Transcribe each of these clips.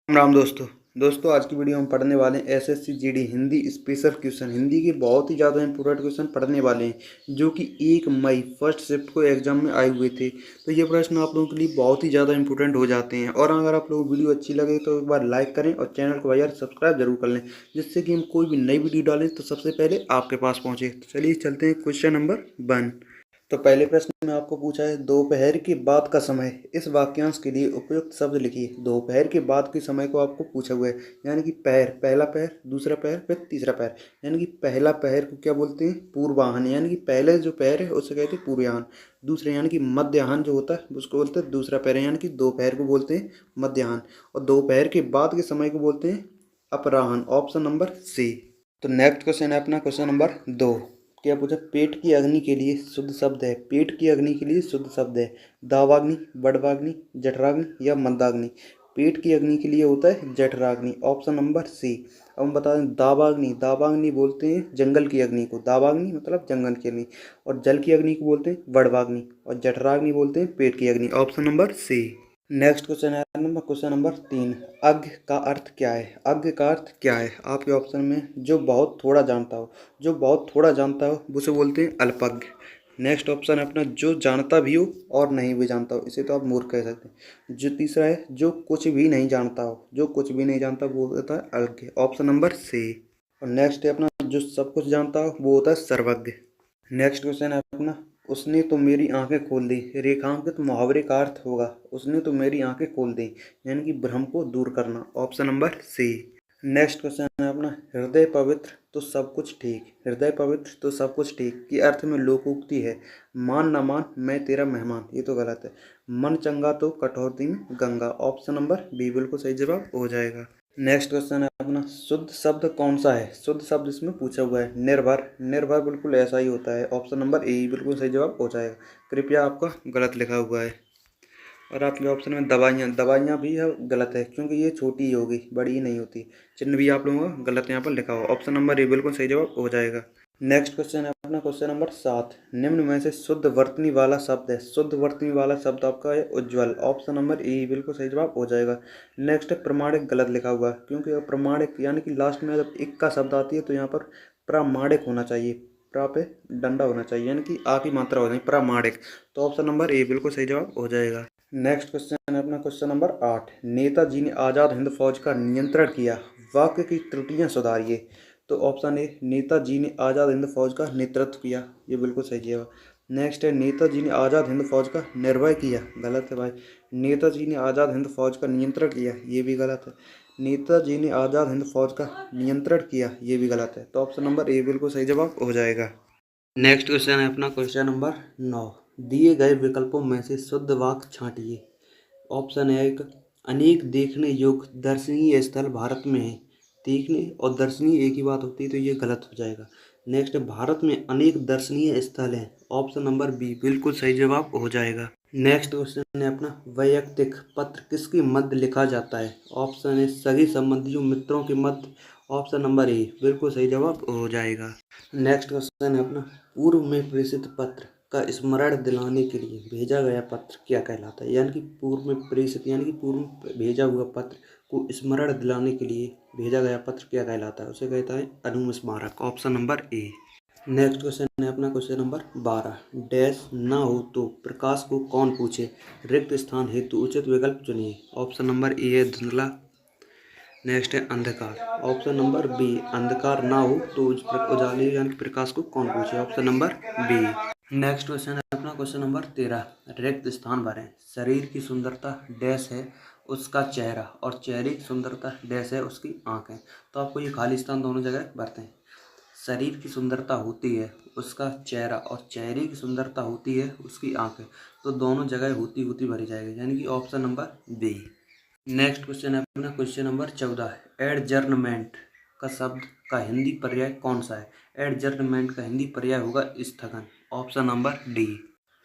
राम राम दोस्तों आज की वीडियो हम पढ़ने वाले हैं SSC GD Hindi special question. Hindi के बहुत ही ज़्यादा इंपॉर्टेंट क्वेश्चन पढ़ने वाले हैं जो कि 1 मई फर्स्ट शिफ्ट को एग्जाम में आए हुए थे। तो ये प्रश्न आप लोगों के लिए बहुत ही ज़्यादा इंपॉर्टेंट हो जाते हैं। और अगर आप लोगों को वीडियो अच्छी लगे तो एक बार लाइक करें और चैनल को यार सब्सक्राइब जरूर कर लें, जिससे कि हम कोई भी नई वीडियो डालें तो सबसे पहले आपके पास पहुँचे। तो चलिए चलते हैं क्वेश्चन नंबर 1। तो पहले प्रश्न में आपको पूछा है दोपहर के बाद का समय, इस वाक्यांश के लिए उपयुक्त शब्द लिखिए। दोपहर के बाद के समय को आपको पूछा हुआ है, यानी कि पहर, पहला पहर, दूसरा पहर, फिर तीसरा पहर। यानी कि पहला पहर को क्या बोलते हैं? पूर्वाह्न, यानी कि पहले जो पहर है उसे कहते हैं पूर्वाह्न। दूसरे यानी कि मध्याह्न जो होता है उसको बोलते हैं दूसरा पहर, यानी कि दोपहर को बोलते हैं मध्याह्न। और दोपहर के बाद के समय को बोलते हैं अपराह्न। Option number C. तो नेक्स्ट क्वेश्चन है अपना क्वेश्चन नंबर 2। क्या पूछा? पेट की अग्नि के लिए शुद्ध शब्द है। पेट की अग्नि के लिए शुद्ध शब्द है दावाग्नि, बड़वाग्नि, जठराग्नि या मंदाग्नि। पेट की अग्नि के लिए होता है जठराग्नि। ऑप्शन नंबर सी। अब हम बता दें दावाग्नि, दावाग्नि बोलते हैं जंगल की अग्नि को। दावाग्नि मतलब जंगल की अग्नि। और जल की अग्नि को बोलते हैं बड़वाग्नि। और जठराग्नि बोलते हैं पेट की अग्नि। Option number C. Next question है क्वेश्चन नंबर 3। अज्ञ का अर्थ क्या है? अज्ञ का अर्थ क्या है? आपके ऑप्शन में जो बहुत थोड़ा जानता हो, जो बहुत थोड़ा जानता हो उसे बोलते हैं अल्पज्ञ। नेक्स्ट ऑप्शन है अपना जो जानता भी हो और नहीं भी जानता हो, इसे तो आप मूर्ख कह सकते हैं। जो तीसरा है जो कुछ भी नहीं जानता हो, जो कुछ भी नहीं जानता वो होता है अज्ञ। ऑप्शन नंबर सी। और नेक्स्ट है अपना जो सब कुछ जानता हो वो होता है सर्वज्ञ। नेक्स्ट क्वेश्चन है अपना उसने तो मेरी आंखें खोल दी। रेखांकित मुहावरे का अर्थ होगा उसने तो मेरी आंखें खोल दी, यानी कि भ्रम को दूर करना। Option number C. Next question है अपना हृदय पवित्र तो सब कुछ ठीक। हृदय पवित्र तो सब कुछ ठीक के अर्थ में लोकोक्ति है मान न मान मैं तेरा मेहमान। ये तो गलत है। मन चंगा तो कटौती में गंगा। ऑप्शन नंबर बी बिल्कुल सही जवाब हो जाएगा। नेक्स्ट क्वेश्चन है अपना शुद्ध शब्द कौन सा है? शुद्ध शब्द इसमें पूछा हुआ है निर्भर। निर्भर बिल्कुल ऐसा ही होता है। ऑप्शन नंबर ए बिल्कुल सही जवाब हो जाएगा। कृपया आपका गलत लिखा हुआ है। और आपके ऑप्शन में दवाइयाँ, दवाइयाँ भी है गलत है क्योंकि ये छोटी ही होगी, बड़ी ही नहीं होती। चिन्ह भी आप लोगों का गलत यहाँ पर लिखा हुआ। ऑप्शन नंबर ए बिल्कुल सही जवाब हो जाएगा। नेक्स्ट क्वेश्चन है अपना क्वेश्चन नंबर 7। निम्न में से शुद्ध वर्तनी वाला शब्द है। शुद्ध वर्तनी वाला शब्द आपका है उज्ज्वल। ऑप्शन नंबर ए बिल्कुल सही जवाब हो जाएगा। नेक्स्ट है प्रमाणिक, गलत लिखा हुआ है क्योंकि प्रमाणिक यानी कि लास्ट में जब एक का शब्द आती है तो यहाँ पर प्रामाणिक होना चाहिए। प्रा पे डंडा होना चाहिए यानी कि आ की मात्रा हो जाए प्रामाणिक। तो ऑप्शन नंबर ए बिल्कुल सही जवाब हो जाएगा। नेक्स्ट क्वेश्चन है अपना क्वेश्चन नंबर 8। नेताजी ने आज़ाद हिंद फौज का नियंत्रण किया, वाक्य की त्रुटियां सुधारिए। तो ऑप्शन ए नेताजी ने आज़ाद हिंद फौज का नेतृत्व किया, ये बिल्कुल सही जवाब। नेक्स्ट है नेताजी ने आज़ाद हिंद फौज का निर्भय किया, गलत है भाई। नेताजी ने आज़ाद हिंद फौज का नियंत्रण किया, ये भी गलत है। नेताजी ने आज़ाद हिंद फौज का नियंत्रण किया, ये भी गलत है। तो ऑप्शन नंबर ए बिल्कुल सही जवाब हो जाएगा। नेक्स्ट क्वेश्चन है अपना क्वेश्चन नंबर 9। दिए गए विकल्पों में से शुद्ध वाक्य छांटिए। ऑप्शन है एक अनेक देखने योग्य दर्शनीय स्थल भारत में है। देखने और दर्शनीय एक ही बात होती है तो ये गलत हो जाएगा। नेक्स्ट भारत में अनेक दर्शनीय स्थल हैं। ऑप्शन नंबर बी बिल्कुल सही जवाब हो जाएगा। नेक्स्ट क्वेश्चन है अपना वैयक्तिक पत्र किसके मध्य लिखा जाता है? ऑप्शन है सभी संबंधियों मित्रों के मध्य। ऑप्शन नंबर ए बिल्कुल सही जवाब हो जाएगा। नेक्स्ट क्वेश्चन है अपना पूर्व में प्रेषित पत्र का स्मरण दिलाने के लिए भेजा गया पत्र क्या कहलाता है? यानी कि पूर्व में प्रेषित यानी कि पूर्व में भेजा हुआ पत्र को स्मरण दिलाने के लिए भेजा गया पत्र क्या कहलाता है? उसे कहता है अनुस्मारक। Option number A. Next question है अपना क्वेश्चन नंबर 12। डैश ना हो तो प्रकाश को कौन पूछे? रिक्त स्थान हेतु उचित विकल्प चुनिए। ऑप्शन नंबर ए है धुंधला। नेक्स्ट है अंधकार। ऑप्शन नंबर बी अंधकार ना हो तो उजाले यानी प्रकाश को कौन पूछे? Option number B. Next question है अपना क्वेश्चन नंबर 13। रिक्त स्थान भरें। शरीर की सुंदरता डैश है उसका चेहरा और चेहरे की सुंदरता डैश है उसकी आंखें। तो आपको ये खाली स्थान दोनों जगह भरते हैं। शरीर की सुंदरता होती है उसका चेहरा और चेहरे की सुंदरता होती है उसकी आंखें। तो दोनों जगह होती होती भरी जाएगी यानी कि option number B. Next question है अपना क्वेश्चन नंबर 14। एडजर्नमेंट का शब्द का हिंदी पर्याय कौन सा है? एडजर्नमेंट का हिंदी पर्याय होगा स्थगन। Option number D.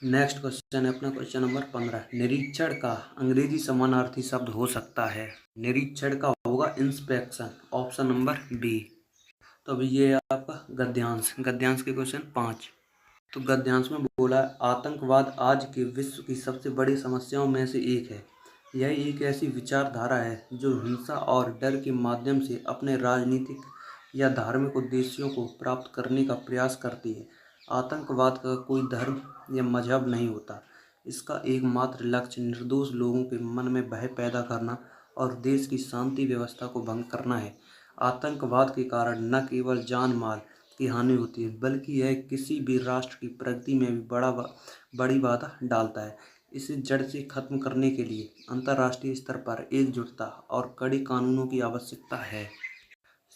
Next question है अपना क्वेश्चन नंबर 15। निरीक्षण का अंग्रेजी समानार्थी शब्द हो सकता है? निरीक्षण का होगा इंस्पेक्शन। Option number B. तो अभी ये है आपका गद्यांश। गद्यांश के क्वेश्चन 5। तो गद्यांश में बोला आतंकवाद आज के विश्व की सबसे बड़ी समस्याओं में से एक है। यह एक ऐसी विचारधारा है जो हिंसा और डर के माध्यम से अपने राजनीतिक या धार्मिक उद्देश्यों को प्राप्त करने का प्रयास करती है। आतंकवाद का कोई धर्म या मजहब नहीं होता। इसका एकमात्र लक्ष्य निर्दोष लोगों के मन में भय पैदा करना और देश की शांति व्यवस्था को भंग करना है। आतंकवाद के कारण न केवल जान माल की हानि होती है, बल्कि यह किसी भी राष्ट्र की प्रगति में भी बड़ी बाधा डालता है। इसे जड़ से खत्म करने के लिए अंतर्राष्ट्रीय स्तर पर एकजुटता और कड़े कानूनों की आवश्यकता है।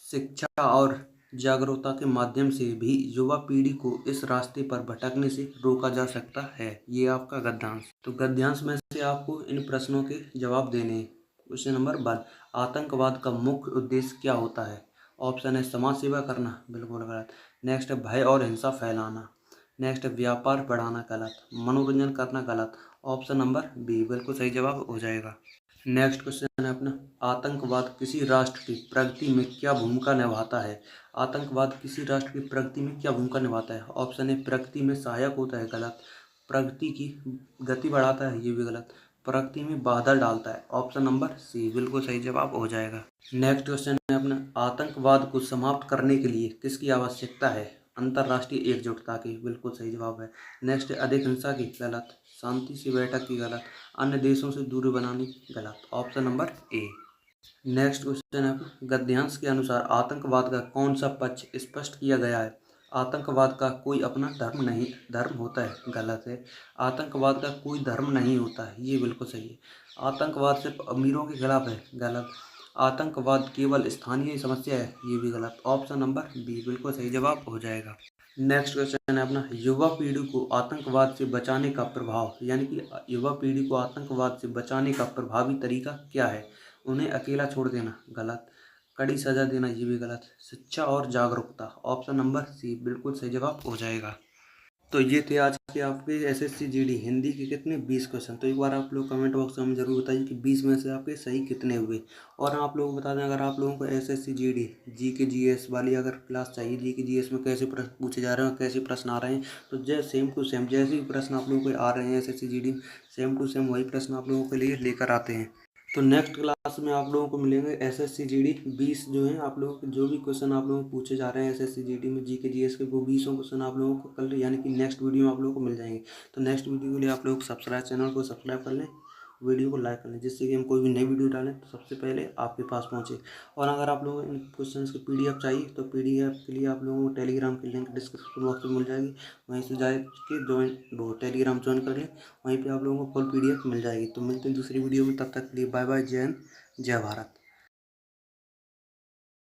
शिक्षा और जागरूकता के माध्यम से भी युवा पीढ़ी को इस रास्ते पर भटकने से रोका जा सकता है। ये आपका गद्यांश। तो गद्यांश में से आपको इन प्रश्नों के जवाब देने हैं। क्वेश्चन नंबर 1, आतंकवाद का मुख्य उद्देश्य क्या होता है? ऑप्शन है समाज सेवा करना, बिल्कुल गलत। नेक्स्ट है भय और हिंसा फैलाना। नेक्स्ट है व्यापार बढ़ाना, गलत। मनोरंजन करना, गलत। ऑप्शन नंबर बी बिल्कुल सही जवाब हो जाएगा। नेक्स्ट क्वेश्चन है अपना, आतंकवाद किसी राष्ट्र की प्रगति में क्या भूमिका निभाता है? आतंकवाद किसी राष्ट्र की प्रगति में क्या भूमिका निभाता है? ऑप्शन है प्रगति में सहायक होता है, गलत। प्रगति की गति बढ़ाता है, ये भी गलत। प्रगति में बाधा डालता है, ऑप्शन नंबर सी बिल्कुल सही जवाब हो जाएगा। नेक्स्ट क्वेश्चन है अपना, आतंकवाद को समाप्त करने के लिए किसकी आवश्यकता है? अंतर्राष्ट्रीय एकजुटता की, बिल्कुल सही जवाब है। नेक्स्ट है अधिक हिंसा की, गलत। शांति से बैठक की, गलत। अन्य देशों से दूरी बनाने की, गलत। Option number A. Next question है, गद्यांश के अनुसार आतंकवाद का कौन सा पक्ष स्पष्ट किया गया है? आतंकवाद का कोई अपना धर्म होता है, गलत है। आतंकवाद का कोई धर्म नहीं होता है, ये बिल्कुल सही है। आतंकवाद सिर्फ अमीरों के खिलाफ है, गलत। आतंकवाद केवल स्थानीय समस्या है, ये भी गलत। ऑप्शन नंबर बी बिल्कुल सही जवाब हो जाएगा। नेक्स्ट क्वेश्चन है अपना, युवा पीढ़ी को आतंकवाद से बचाने का प्रभाव, यानी कि युवा पीढ़ी को आतंकवाद से बचाने का प्रभावी तरीका क्या है? उन्हें अकेला छोड़ देना, गलत। कड़ी सजा देना, ये भी गलत। शिक्षा और जागरूकता, ऑप्शन नंबर सी बिल्कुल सही जवाब हो जाएगा। तो ये थे आज के आपके एसएससी जीडी हिंदी के कितने 20 क्वेश्चन। तो एक बार आप लोग कमेंट बॉक्स में हमें जरूर बताइए कि 20 में से आपके सही कितने हुए। और आप लोग बता दें, अगर आप लोगों को एसएससी जीडी जी के जीएस वाली अगर क्लास चाहिए, जी के जीएस में कैसे प्रश्न पूछे जा रहे हैं, कैसे प्रश्न आ रहे हैं, तो जैसे सेम टू सेम जैसे भी प्रश्न आप लोगों को आ रहे हैं SSC GD, same to same वही प्रश्न आप लोगों के लिए लेकर आते हैं। तो नेक्स्ट क्लास में आप लोगों को मिलेंगे एसएससी जीडी 20 जो है आप लोगों के जो भी क्वेश्चन आप लोगों को पूछे जा रहे हैं एसएससी जीडी में जी के जीएस के, वो 20 क्वेश्चन आप लोगों को कल यानी कि नेक्स्ट वीडियो में आप लोगों को मिल जाएंगे। तो नेक्स्ट वीडियो के लिए आप लोग चैनल को सब्सक्राइब कर लें, वीडियो को लाइक कर लें, जिससे कि हम कोई भी नई वीडियो डालें तो सबसे पहले आपके पास पहुंचे। और अगर आप लोगों को इन क्वेश्चन की पीडीएफ चाहिए तो पीडीएफ के लिए आप लोगों को टेलीग्राम की लिंक डिस्क्रिप्शन बॉक्स में मिल जाएगी, वहीं से जाके टेलीग्राम ज्वाइन कर लें, वहीं पे आप लोगों को फुल पीडीएफ मिल जाएगी। तो मिलते हैं दूसरी वीडियो में, तब तक के लिए बाय बाय, जय हिंद, जय भारत।